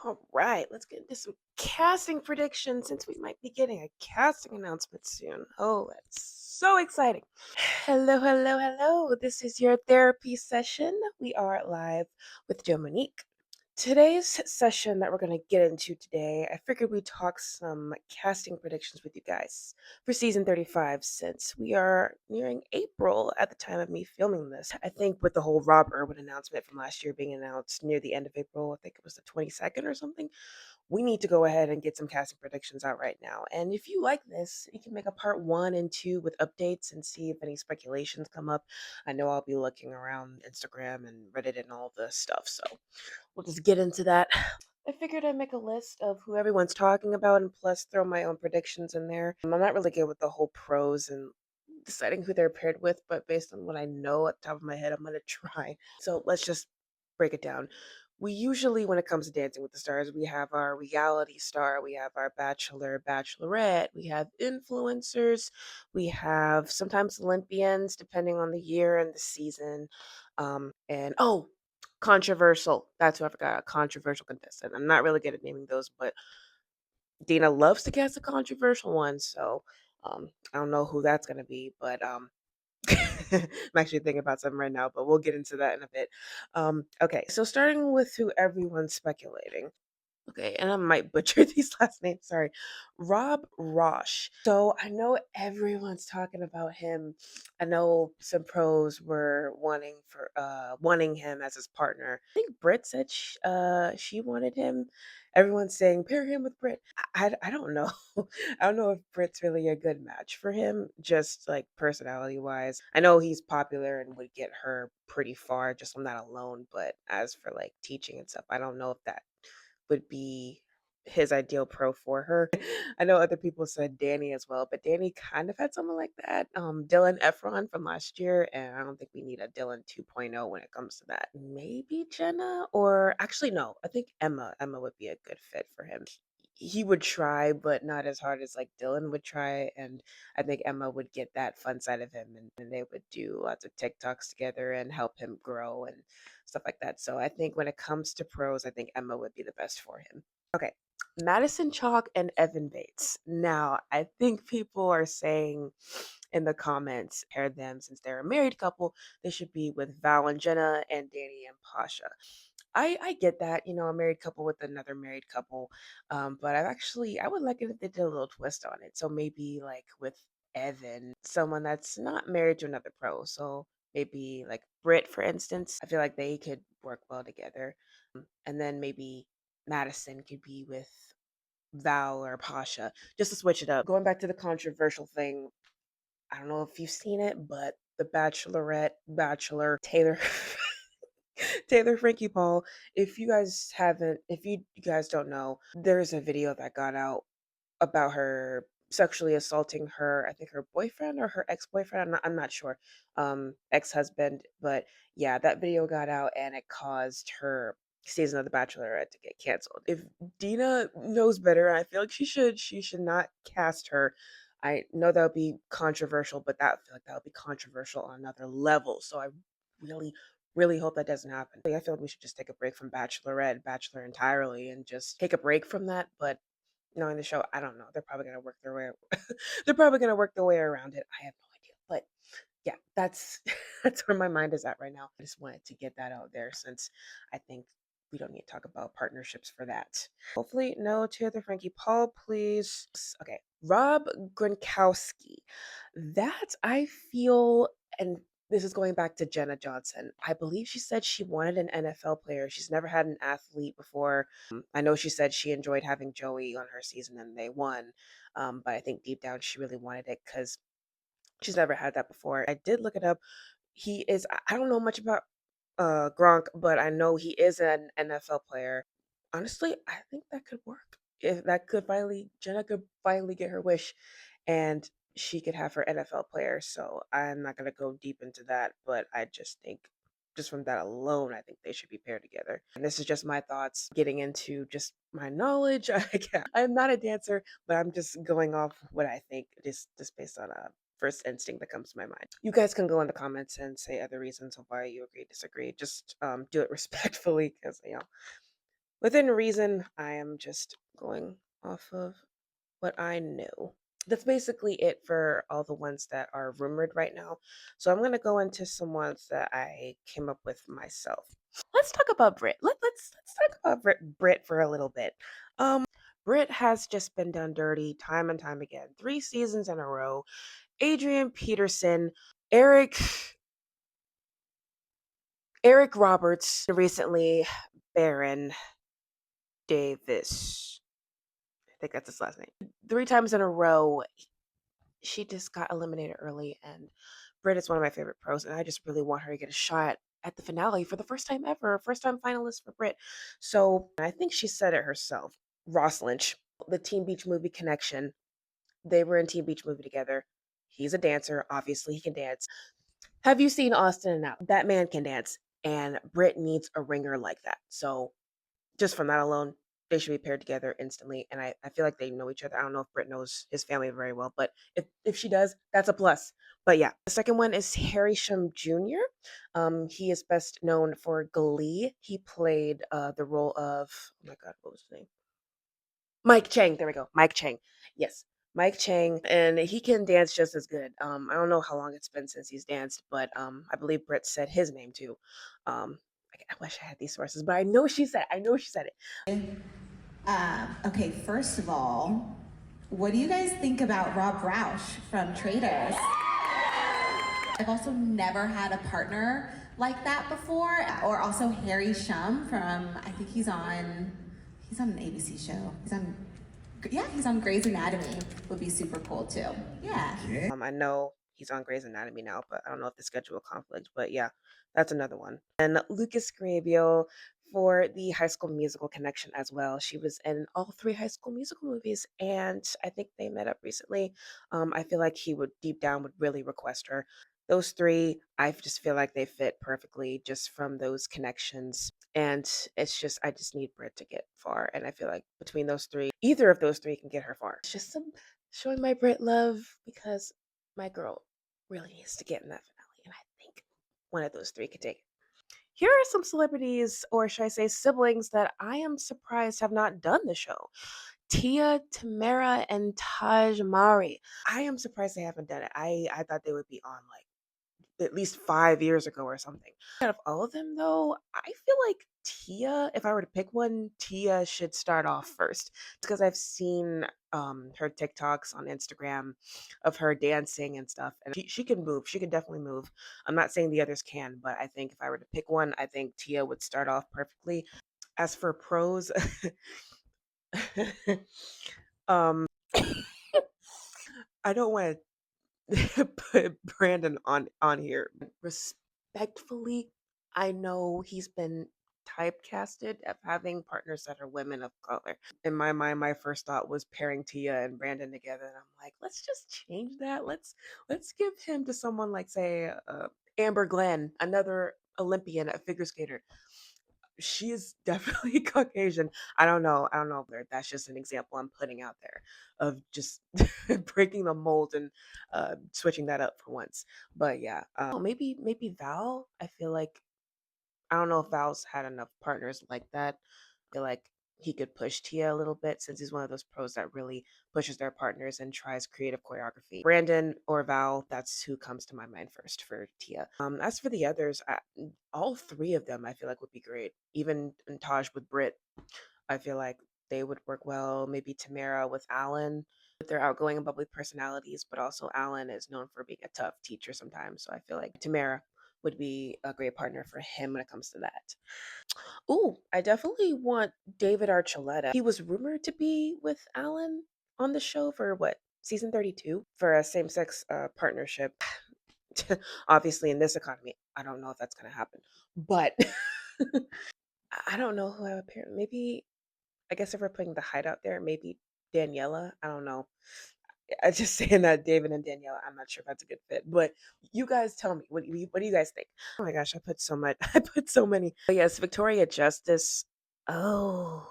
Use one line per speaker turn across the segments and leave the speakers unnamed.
All right, let's get into some casting predictions since we might be getting a casting announcement soon. Oh, that's so exciting. Hello, hello, hello. This is your therapy session. We are live with Dominique. Today's session that we're going to get into today, I figured we'd talk some casting predictions with you guys for season 35 since we are nearing April at the time of me filming this. I think with the whole Rob Irwin announcement from last year being announced near the end of April, I think it was the 22nd or something, we need to go ahead and get some casting predictions out right now. And if you like this, you can make a part 1 and 2 with updates and see if any speculations come up. I know I'll be looking around Instagram and Reddit and all the stuff, so we'll just get into that. I figured I'd make a list of who everyone's talking about and plus throw my own predictions in there. I'm not really good with the whole pros and deciding who they're paired with, but based on what I know at the top of my head, I'm going to try. So let's just break it down. We usually, when it comes to Dancing with the Stars, we have our reality star, we have our bachelor, bachelorette, we have influencers, we have sometimes Olympians, depending on the year and the season. And oh, controversial. That's who I forgot. A controversial contestant. I'm not really good at naming those, but Deena loves to cast a controversial one. So I don't know who that's gonna be, but I'm actually thinking about something right now, but we'll get into that in a bit. Okay, so starting with who everyone's speculating. Okay, and I might butcher these last names, sorry. Rob Rosh. So I know everyone's talking about him. I know some pros were wanting him as his partner. I think Britt said she wanted him. Everyone's saying pair him with Britt. I don't know. I don't know if Britt's really a good match for him, just like personality wise. I know he's popular and would get her pretty far just on that alone, but as for like teaching and stuff, I don't know if that would be his ideal pro for her. I know other people said Danny as well, but Danny kind of had someone like that. Dylan Efron from last year, and I don't think we need a Dylan 2.0 when it comes to that. Maybe Jenna, or actually no, I think Emma. Emma would be a good fit for him. He would try, but not as hard as like Dylan would try, and I think Emma would get that fun side of him, and they would do lots of TikToks together and help him grow and stuff like that. So I think when it comes to pros, I think Emma would be the best for him. Okay. Madison Chalk and Evan Bates. Now, I think people are saying in the comments, pair them since they're a married couple, they should be with Val and Jenna and Danny and Pasha. I get that, a married couple with another married couple. But I would like it if they did a little twist on it. So maybe like with Evan, someone that's not married to another pro. So maybe like Britt, for instance. I feel like they could work well together. And then maybe Madison could be with Val or Pasha, just to switch it up. Going back to the controversial thing, I don't know if you've seen it, but the Bachelorette, Bachelor, Taylor, Taylor Frankie Paul. If you guys don't know, there's a video that got out about her sexually assaulting her, I think her boyfriend or her ex-boyfriend, I'm not sure, ex-husband, but yeah, that video got out and it caused her season of The Bachelorette to get canceled. If Deena knows better, I feel like she should not cast her. I know that would be controversial, but I feel like that would be controversial on another level. So I really, really hope that doesn't happen. I feel like we should just take a break from Bachelorette, Bachelor entirely, and just take a break from that. But knowing the show, I don't know. They're probably gonna work their way. They're probably gonna work their way around it. I have no idea, but yeah, that's that's where my mind is at right now. I just wanted to get that out there since I think we don't need to talk about partnerships for that. Hopefully, no Taylor Frankie Paul, please. Okay, Rob Gronkowski. That I feel, and this is going back to Jenna Johnson. I believe she said she wanted an NFL player. She's never had an athlete before. I know she said she enjoyed having Joey on her season and they won. But I think deep down she really wanted it because she's never had that before. I did look it up. I don't know much about Gronk, but I know he is an NFL player. Honestly, I think that could work. If that could finally Jenna could finally get her wish and she could have her NFL player. So I'm not gonna go deep into that, but I just think just from that alone, I think they should be paired together. And this is just my thoughts, getting into just my knowledge. I'm not a dancer, but I'm just going off what I think, just based on a first instinct that comes to my mind. You guys can go in the comments and say other reasons of why you agree, disagree. Just do it respectfully because Within reason, I am just going off of what I know. That's basically it for all the ones that are rumored right now. So I'm gonna go into some ones that I came up with myself. Let's talk about Brit. Let's talk about Brit for a little bit. Brit has just been done dirty time and time again. 3 seasons in a row. Adrian Peterson, Eric Eric Roberts, recently Baron Davis. I think that's his last name. 3 times in a row, she just got eliminated early, and Britt is one of my favorite pros, and I just really want her to get a shot at the finale for the first time ever, first time finalist for Britt. So I think she said it herself. Ross Lynch, the Teen Beach Movie connection. They were in Teen Beach Movie together. He's a dancer. Obviously, he can dance. Have you seen Austin and Out? That man can dance, and Britt needs a ringer like that. So just from that alone, they should be paired together instantly. And I feel like they know each other. I don't know if Britt knows his family very well, but if she does, that's a plus. But yeah, the second one is Harry Shum Jr. He is best known for Glee. He played the role of, oh my God, what was his name? Mike Chang. There we go. Mike Chang. Yes. Mike Chang, and he can dance just as good. I don't know how long it's been since he's danced, but I believe Britt said his name too. I wish I had these sources, but I know she said it.
Okay, first of all, what do you guys think about Rob Roush from Traders? I've also never had a partner like that before. Or also Harry Shum from, I think he's on an ABC show. He's on Grey's Anatomy. Would be super cool too. Yeah.
I know he's on Grey's Anatomy now, but I don't know if the schedule conflict. But yeah, that's another one. And Lucas Grabio for the High School Musical connection as well. She was in all 3 High School Musical movies, and I think they met up recently. I feel like he would deep down would really request her. Those three, I just feel like they fit perfectly just from those connections. And it's just, I just need Britt to get far. And I feel like between those three, either of those three can get her far. It's just some showing my Brit love because my girl really needs to get in that finale. And I think one of those three could take it. Here are some celebrities, or should I say siblings, that I am surprised have not done the show. Tia, Tamara, and Taj Mari. I am surprised they haven't done it. I thought they would be on like at least 5 years ago or something. Out of all of them, though, I feel like Tia, if I were to pick one, Tia should start off first. It's because I've seen her TikToks on Instagram of her dancing and stuff, and she can move. She can definitely move. I'm not saying the others can, but I think if I were to pick one, I think Tia would start off perfectly. As for pros, um, I don't want to put Brandon on here. Respectfully, I know he's been typecasted of having partners that are women of color. In my mind, my first thought was pairing Tia and Brandon together, and I'm like, let's just change that. Let's give him to someone like, say, Amber Glenn, another Olympian, a figure skater. She is definitely Caucasian. I don't know. I don't know if that's just an example I'm putting out there of just breaking the mold and switching that up for once. But yeah, maybe Val. I feel like I don't know if Val's had enough partners like that. I feel like he could push Tia a little bit since he's one of those pros that really pushes their partners and tries creative choreography. Brandon or Val, that's who comes to my mind first for Tia. As for the others, all three of them I feel like would be great. Even Taj with Britt, I feel like they would work well. Maybe Tamara with Alan with their outgoing and bubbly personalities, but also Alan is known for being a tough teacher sometimes. So I feel like Tamara would be a great partner for him when it comes to that. Oh, I definitely want David Archuleta. He was rumored to be with Alan on the show for what, season 32 for a same-sex partnership. Obviously, in this economy, I don't know if that's going to happen, but I don't know who I would pair. Maybe, I guess if we're putting the hideout there, maybe Daniela. I don't know. I just saying that David and Daniela, I'm not sure if that's a good fit, but you guys tell me what do you guys think? Oh my gosh, I put so much. I put so many. But yes, Victoria Justice. Oh,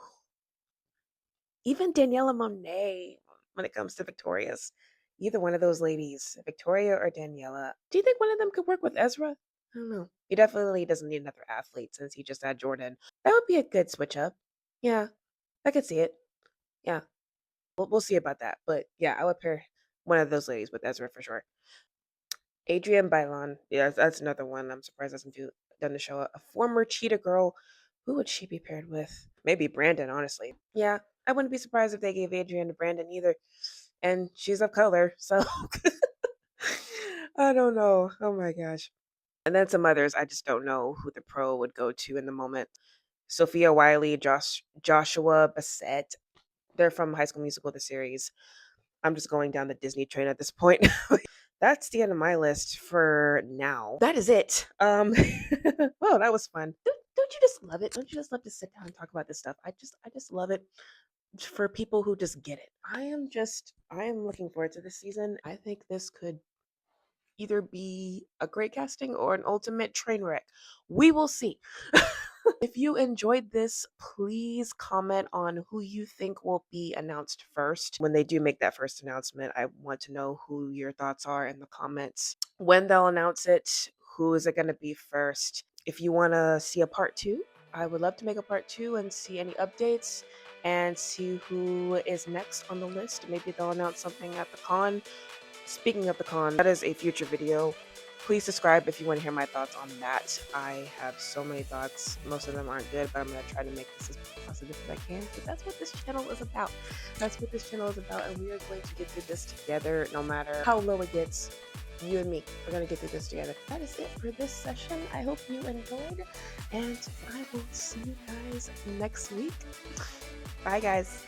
even Daniela Monet. When it comes to Victoria's, either one of those ladies, Victoria or Daniela. Do you think one of them could work with Ezra? I don't know. He definitely doesn't need another athlete since he just had Jordan. That would be a good switch up. Yeah, I could see it. Yeah, we'll see about that. But yeah, I would pair one of those ladies with Ezra for sure. Adrienne Bailon, yeah, that's another one. I'm surprised hasn't done the show. A former cheetah girl. Who would she be paired with? Maybe Brandon, honestly. Yeah, I wouldn't be surprised if they gave Adrienne to Brandon either. And she's of color, so I don't know. Oh my gosh. And then some others, I just don't know who the pro would go to in the moment. Sophia Wiley, Joshua Bassett. They're from High School Musical, the series. I'm just going down the Disney train at this point. That's the end of my list for now. That is it. Well, that was fun. Don't you just love it? Don't you just love to sit down and talk about this stuff? I just love it for people who just get it. I am looking forward to this season. I think this could either be a great casting or an ultimate train wreck. We will see. If you enjoyed this, please comment on who you think will be announced first. When they do make that first announcement, I want to know who your thoughts are in the comments. When they'll announce it, who is it going to be first? If you want to see a part 2, I would love to make a part 2 and see any updates and see who is next on the list. Maybe they'll announce something at the con. Speaking of the con, that is a future video. Please subscribe if you want to hear my thoughts on that. I have so many thoughts. Most of them aren't good, but I'm going to try to make this as positive as I can because that's what this channel is about. That's what this channel is about, and we are going to get through this together no matter how low it gets. You and me, we're going to get through this together. That is it for this session. I hope you enjoyed, and I will see you guys next week. Bye, guys.